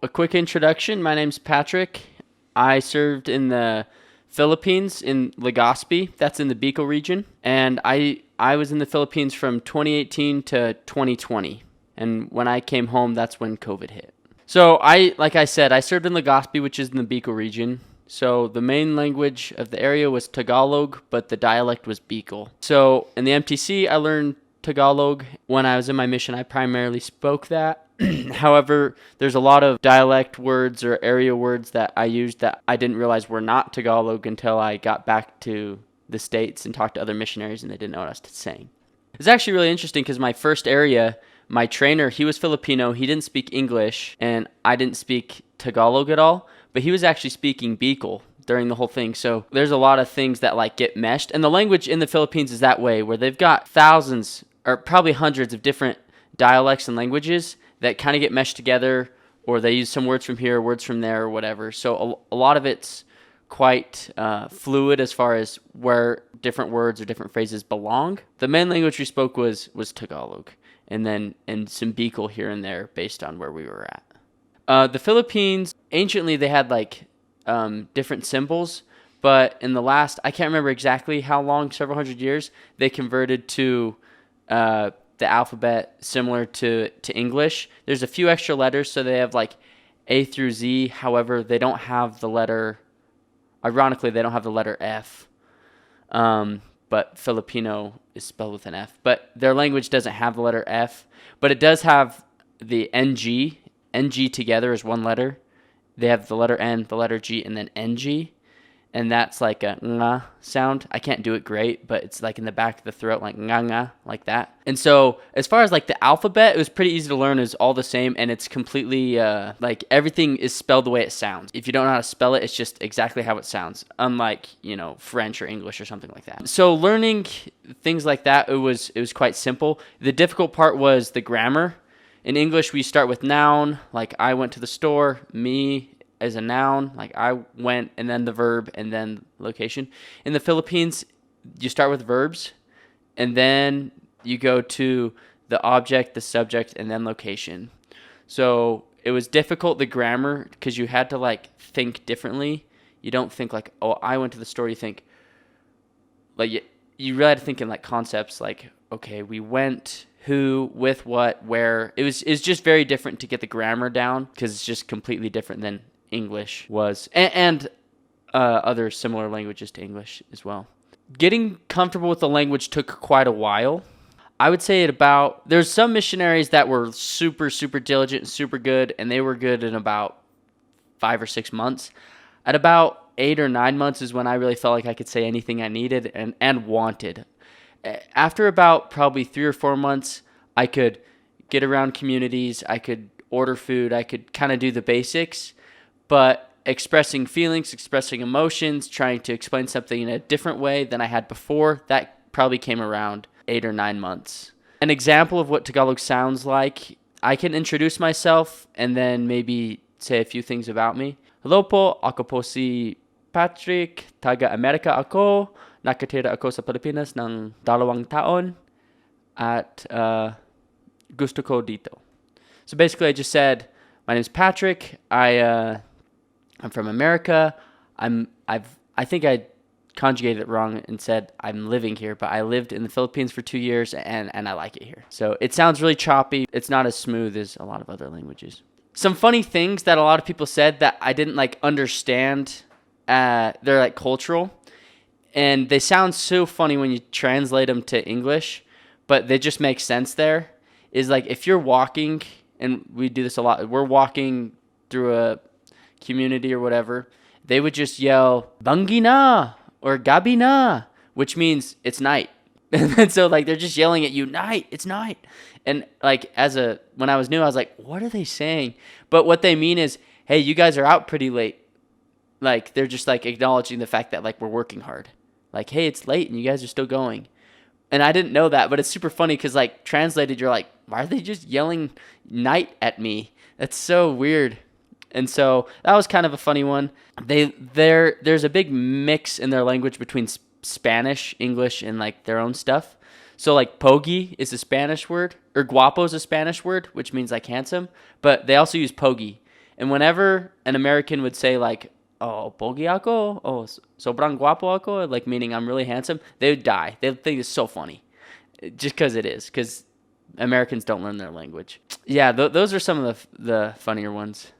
A quick introduction. My name's Patrick. I served in the Philippines in Legazpi. That's in the Bicol region. And I was in the Philippines from 2018 to 2020. And when I came home, that's when COVID hit. So like I said, I served in Legazpi, which is in the Bicol region. So the main language of the area was Tagalog, but the dialect was Bicol. So in the MTC, I learned Tagalog. When I was in my mission, I primarily spoke that. However, there's a lot of dialect words or area words that I used that I didn't realize were not Tagalog until I got back to the States and talked to other missionaries and they didn't know what I was saying. It's actually really interesting because my first area, my trainer, he was Filipino. He didn't speak English and I didn't speak Tagalog at all, but he was actually speaking Bicol during the whole thing. So there's a lot of things that like get meshed. And the language in the Philippines is that way, where they've got thousands or probably hundreds of different dialects and languages that kind of get meshed together, or they use some words from here, words from there, or whatever. So a lot of it's quite fluid as far as where different words or different phrases belong. The main language we spoke was Tagalog, and some Bicol here and there based on where we were at. The Philippines, anciently they had like different symbols, but in the last, I can't remember exactly how long, several hundred years, they converted to the alphabet similar to English. There's a few extra letters, so they have like A through Z. However, they don't have the letter, ironically, they don't have the letter F. But Filipino is spelled with an F. But their language doesn't have the letter F, but it does have the NG. NG together is one letter. They have the letter N, the letter G, and then NG. And that's like a nga sound. I can't do it great, but it's like in the back of the throat, like nga, like that. And so as far as like the alphabet, it was pretty easy to learn. It's all the same, and it's completely like everything is spelled the way it sounds. If you don't know how to spell it, it's just exactly how it sounds, unlike, French or English or something like that. So learning things like that, it was quite simple. The difficult part was the grammar. In English, we start with noun, like I went to the store, me as a noun, like I went, and then the verb, and then location. In the Philippines, you start with verbs, and then you go to the object, the subject, and then location. So it was difficult, the grammar, because you had to like think differently. You don't think like, oh, I went to the store. You think like you really had to think in like concepts, like, okay, we went, who, with what, where. It's just very different to get the grammar down, because it's just completely different than English was, and other similar languages to English as well. Getting comfortable with the language took quite a while. I would say there's some missionaries that were super, super diligent and super good, and they were good in about 5 or 6 months. At about 8 or 9 months is when I really felt like I could say anything I needed and wanted. After about probably 3 or 4 months, I could get around communities, I could order food, I could kind of do the basics. But expressing feelings, expressing emotions, trying to explain something in a different way than I had before, that probably came around 8 or 9 months. An example of what Tagalog sounds like, I can introduce myself and then maybe say a few things about me. Hello po, ako po si Patrick, taga-Amerika ako, nakatira ako sa Pilipinas ng 2 taon, at gusto ko dito. So basically I just said, my name's Patrick, I'm from America. I think I conjugated it wrong and said I'm living here, but I lived in the Philippines for 2 years and I like it here. So it sounds really choppy. It's not as smooth as a lot of other languages. Some funny things that a lot of people said that I didn't like understand. They're like cultural, and they sound so funny when you translate them to English, but they just make sense there. Is like if you're walking, and we do this a lot. We're walking through a community or whatever, they would just yell "Bangi na" or "Gabi na," which means it's night. And so like they're just yelling at you, night, it's night. And like when I was new, I was like, what are they saying? But what they mean is, hey, you guys are out pretty late. Like they're just like acknowledging the fact that like we're working hard. Like, hey, it's late and you guys are still going. And I didn't know that, but it's super funny because like translated, you're like, why are they just yelling night at me? That's so weird. And so that was kind of a funny one. There's a big mix in their language between Spanish, English, and like their own stuff. So like pogi is a Spanish word, or guapo is a Spanish word, which means like handsome, but they also use pogi. And whenever an American would say like, "Oh, pogi ako," "Oh, sobrang guapo ako," like meaning I'm really handsome, they would die. They would think it's so funny, just because it is. Because Americans don't learn their language. Yeah, those are some of the funnier ones.